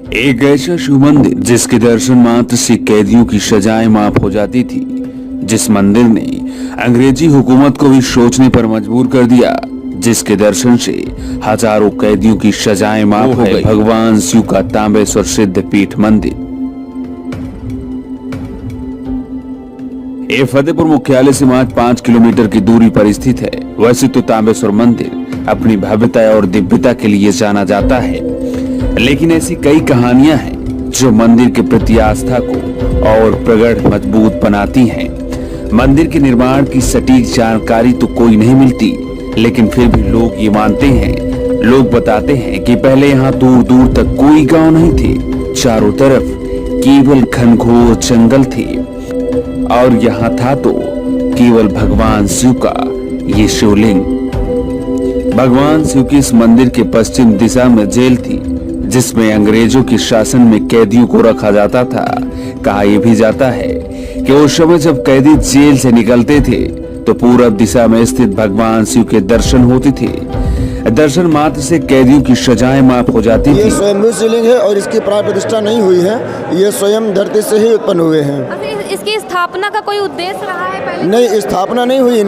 एक ऐसा शिव मंदिर जिसके दर्शन मात्र से कैदियों की सजाएं माफ हो जाती थी, जिस मंदिर ने अंग्रेजी हुकूमत को भी सोचने पर मजबूर कर दिया, जिसके दर्शन से हजारों कैदियों की सजाएं माफ हो गई। भगवान शिव का तांबेश्वर सिद्ध पीठ मंदिर। ये फतेहपुर मुख्यालय से मात्र 5 किलोमीटर की दूरी पर स्थित है। वैसे तो तांबेश्वर मंदिर अपनी भव्यता और दिव्यता के लिए जाना जाता है, लेकिन ऐसी कई कहानियां हैं जो मंदिर के प्रति आस्था को और प्रगाढ़ मजबूत बनाती हैं। मंदिर के निर्माण की सटीक जानकारी तो कोई नहीं मिलती, लेकिन फिर भी लोग ये मानते हैं। लोग बताते हैं कि पहले यहाँ दूर दूर तक कोई गांव नहीं थे, चारों तरफ केवल घनघोर जंगल थे और यहाँ था तो केवल भगवान शिव का ये शिवलिंग। भगवान शिव के इस मंदिर के पश्चिम दिशा में जेल थी, जिसमें अंग्रेजों के शासन में कैदियों को रखा जाता था। कहा यह भी जाता है कि उस समय जब कैदी जेल से निकलते थे तो पूरब दिशा में स्थित भगवान शिव के दर्शन होते थे। दर्शन मात्र से कैदियों की सजाएं माफ हो जाती थी। ये स्वयंभू शिवलिंग है और इसकी प्राण प्रतिष्ठा नहीं हुई है, ये स्वयं धरती से ही उत्पन्न हुए हैं। इसकी स्थापना का कोई उद्देश्य रहा है पहले? नहीं, स्थापना नहीं हुई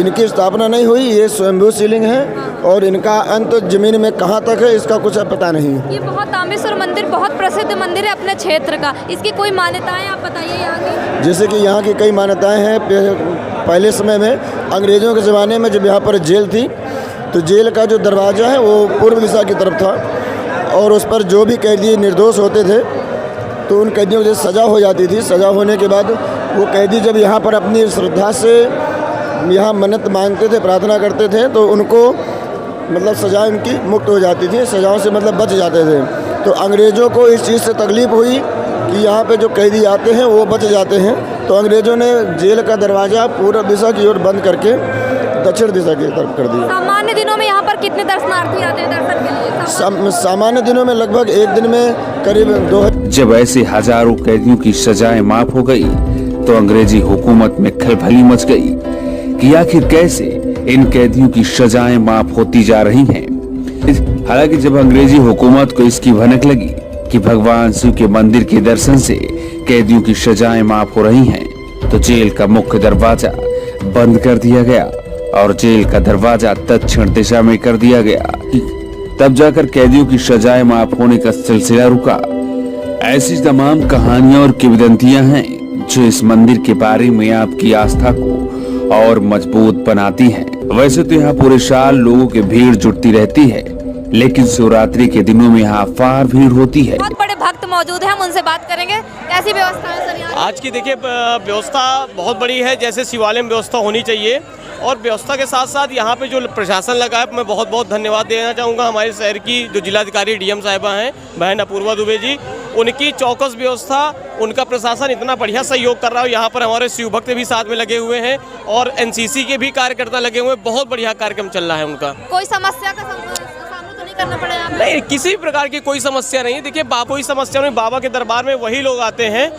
इनकी स्थापना नहीं हुई। ये स्वयंभू शिवलिंग है और इनका अंत जमीन में कहाँ तक है इसका कुछ पता नहीं। ये बहुत तांबेश्वर मंदिर बहुत प्रसिद्ध मंदिर है अपने क्षेत्र का, इसकी कोई मान्यताएं आप बताइए यहाँ की। जैसे कि यहाँ की कई मान्यताएं हैं। पहले समय में अंग्रेजों के ज़माने में जब यहाँ पर जेल थी तो जेल का जो दरवाज़ा है वो पूर्व दिशा की तरफ था और उस पर जो भी कैदी निर्दोष होते थे तो उन कैदियों को सज़ा हो जाती थी। सज़ा होने के बाद वो कैदी जब यहाँ पर अपनी श्रद्धा से यहाँ मन्नत मांगते थे, प्रार्थना करते थे, तो उनको मतलब सज़ा उनकी मुक्त हो जाती थी, सज़ाओं से मतलब बच जाते थे। तो अंग्रेज़ों को इस चीज़ से तकलीफ़ हुई कि यहाँ पे जो कैदी आते हैं वो बच जाते हैं, तो अंग्रेज़ों ने जेल का दरवाज़ा पूर्व दिशा की ओर बंद करके दक्षिण दिशा की तरफ कर दिया। सामान्य दिनों में यहाँ पर कितने दर्शनार्थी आते हैं दर्शन के लिए? सामान्य दिनों में लगभग एक दिन में करीब 2। जब ऐसे हजारों कैदियों की सजाएं माफ हो गई तो अंग्रेजी हुकूमत में खलबली मच गई कि आखिर कैसे इन कैदियों की सजाएं माफ होती जा रही हैं। हालांकि जब अंग्रेजी हुकूमत को इसकी भनक लगी कि भगवान शिव के मंदिर के दर्शन से कैदियों की सजाएं माफ हो रही हैं, तो जेल का मुख्य दरवाजा बंद कर दिया गया और जेल का दरवाजा दक्षिण दिशा में कर दिया गया। तब जाकर कैदियों की सजाएं माफ होने का सिलसिला रुका। ऐसी तमाम कहानियां और किंवदंतियां हैं जो इस मंदिर के बारे में आपकी आस्था को और मजबूत बनाती हैं। वैसे तो यहाँ पूरे साल लोगों की भीड़ जुटती रहती है, लेकिन शिवरात्रि के दिनों में यहाँ अपार भीड़ होती है। बहुत बड़े भक्त मौजूद हैं, हम उनसे बात करेंगे। कैसी व्यवस्था है सर यहाँ? आज की देखिए व्यवस्था बहुत बड़ी है, जैसे शिवालय में व्यवस्था होनी चाहिए, और व्यवस्था के साथ साथ यहाँ पे जो प्रशासन लगा है मैं बहुत बहुत धन्यवाद देना चाहूँगा। हमारे शहर की जो जिलाधिकारी डीएम साहिबा हैं बहन अपूर्वा दुबे जी, उनकी चौकस व्यवस्था, उनका प्रशासन इतना बढ़िया सहयोग कर रहा है। यहाँ पर हमारे शिव भक्त भी साथ में लगे हुए हैं और एनसीसी के भी कार्यकर्ता लगे हुए हैं। बहुत बढ़िया कार्यक्रम चल रहा है उनका। कोई समस्या का सामना तो नहीं करना पड़ेगा? नहीं, किसी प्रकार की कोई समस्या नहीं है। देखिए कोई समस्या नहीं, बाबा के दरबार में वही लोग आते हैं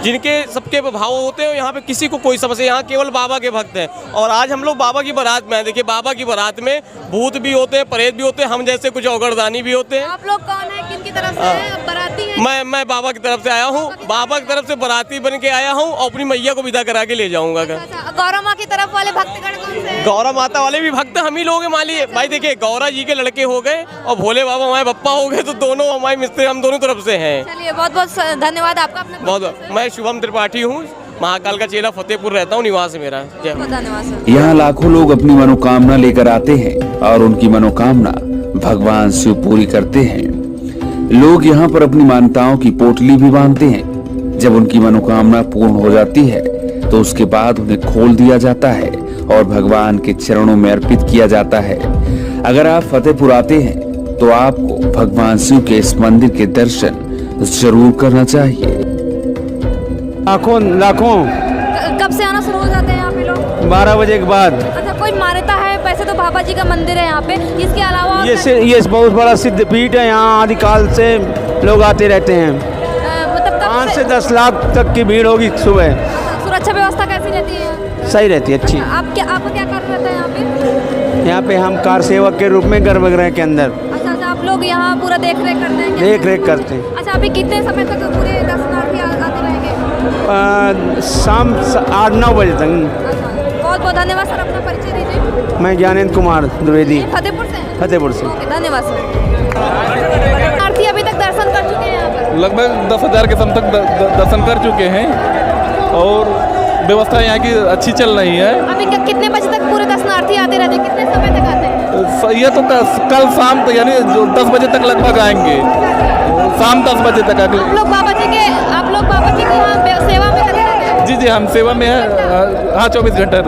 जिनके सबके भाव होते हैं। यहाँ पे किसी को कोई समस्या, यहाँ केवल बाबा के भक्त हैं। और आज हम लोग बाबा की बारात में आए। देखिए बाबा की बारात में भूत भी होते हैं, प्रेत भी होते हैं, हम जैसे कुछ औगरदानी भी होते हैं। आप लोग कौन है, किनकी तरफ से हैं? बाराती हैं? मैं बाबा की तरफ से आया हूँ, बाबा की तरफ से बाराती बन के आया हूँ और अपनी मैया को विदा करा के ले जाऊंगा। गौरा माँ की तरफ वाले भक्तगण कौन से हैं? गौरा माता वाले भी भक्त हम ही लोग हैं। मालिए भाई देखिए, गौरा जी के लड़के हो गए और भोले बाबा हमारे बप्पा हो गए, तो दोनों हमारे मिस्त्री हम दोनों तरफ से हैं। चलिए बहुत बहुत धन्यवाद आपका। बहुत। मैं शुभम त्रिपाठी हूँ, महाकाल का चेला, फतेहपुर रहता हूँ, निवास है मेरा। धन्यवाद। यहाँ लाखों लोग अपनी मनोकामना लेकर आते हैं और उनकी मनोकामना भगवान शिव पूरी करते हैं। लोग यहाँ पर अपनी मान्यताओं की पोटली भी बांधते हैं। जब उनकी मनोकामना पूर्ण हो जाती है तो उसके बाद उन्हें खोल दिया जाता है और भगवान के चरणों में अर्पित किया जाता है। अगर आप फतेहपुर आते हैं तो आपको भगवान शिव के इस मंदिर के दर्शन जरूर करना चाहिए। लाखों कब से आना शुरू हो जाते हैं यहाँ पे लोग? 12 बजे के बाद। अच्छा, कोई मान्यता है? वैसे तो बाबा जी का मंदिर है यहाँ पे, इसके अलावा ये बहुत बड़ा सिद्ध पीठ है। यहाँ आदिकाल से लोग आते रहते हैं। मतलब 5 से 10 लाख तक की भीड़ होगी सुबह। सुरक्षा व्यवस्था कैसी रहती है? सही रहती है, अच्छी। आपको क्या कार्य रहता है यहाँ पे? यहाँ पे हम कार सेवक के रूप में गर्भगृह के अंदर। अच्छा, आप आप लोग यहाँ पूरा देख रेख करते हैं क्या? देख रेख करते हैं। अच्छा, अभी कितने समय तक पूरे दर्शनार्थी आते रहेंगे? शाम 8-9 बजे तक। अच्छा, बहुत बहुत धन्यवाद सर, अपना परिचय दीजिए। मैं ज्ञानेंद्र कुमार द्विवेदी, फतेहपुर से हैं? फतेहपुर से। ओके, धन्यवाद सर। दर्शनार्थी अभी तक दर्शन कर चुके हैं यहाँ पर? लगभग 10,000 के समतक दर्शन कर चुके हैं और व्यवस्था यहाँ की अच्छी चल रही है। अभी कितने बजे तक पूरे दर्शनार्थी आते रहते हैं? कितने समय तक आते हैं? ये तो कल शाम तक यानी 10 बजे तक लगभग आएंगे, शाम 10 बजे तक अगले। आप लोग बाबा जी के यहाँ सेवा में रहते हैं? जी जी, हम सेवा में है। हाँ, 24 घंटे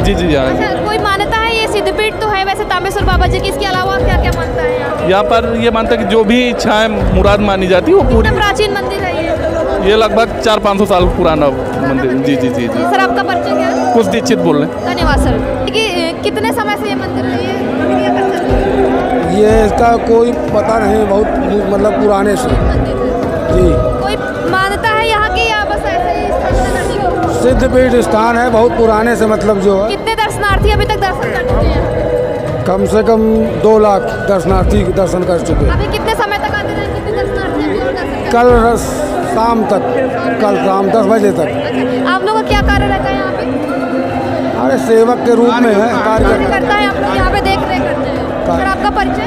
जी जी। हाँ, अच्छा, कोई मान्यता है, ये सिद्धपीठ तो है वैसे तामेश्वर बाबा जी की, इसके अलावा और क्या क्या मानता है यहाँ? यहाँ पर ये मानता है कि जो भी इच्छाएं मुराद मानी जाती है वो पूरी। कितना प्राचीन मंदिर है ये? ये लगभग 400-500 साल पुराना मंदिर। जी जी जी जी। सर, आपका परिचय क्या है? कुछ दीक्षित बोल रहे हैं। धन्यवाद सर। कितने समय से ये मंदिर है, ये प्रक्रिया कर चल रही है? ये इसका कोई पता नहीं, बहुत मतलब पुराने से जी। कोई मान्यता है यहाँ की या बस ऐसे ही स्थापना करनी हो? सिद्धपीठ स्थान है, बहुत पुराने से मतलब जो है। कितने दर्शनार्थी अभी तक दर्शन कर चुके हैं? कम से कम 2 लाख दर्शनार्थी दर्शन कर चुके हैं। अभी कितने समय तक आते हैं? कितने दर्शनार्थी अभी और दर्शन कर? कल शाम तक, कल शाम 10 बजे तक। अच्छा, आप लोगों का क्या कार्य रहता है यहाँ पे? अरे सेवक के रूप में है कार्य करता है, आप लोग यहाँ पे देख रेख करते हैं। सर, आपका परिचय?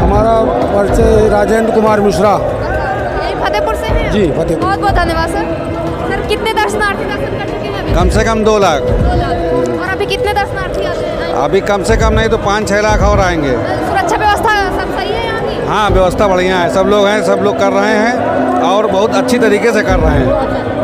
हमारा परिचय राजेंद्र कुमार मिश्रा। यही फतेहपुर से हैं? जी, फतेहपुर। बहुत बहुत धन्यवाद सर। सर, कितने दर्शनार्थी दर्शन कर चुके हैं अभी? कम से कम 2 लाख। 2 लाख। और अभी कितने दर्शनार्थी आते हैं? अभी कम से कम नहीं तो 5-6 लाख और आएंगे। सुरक्षा व्यवस्था सब सही है यहाँ की? हाँ, व्यवस्था बढ़िया है, सब लोग हैं, सब लोग कर रहे हैं और बहुत अच्छी तरीके से कर रहे हैं।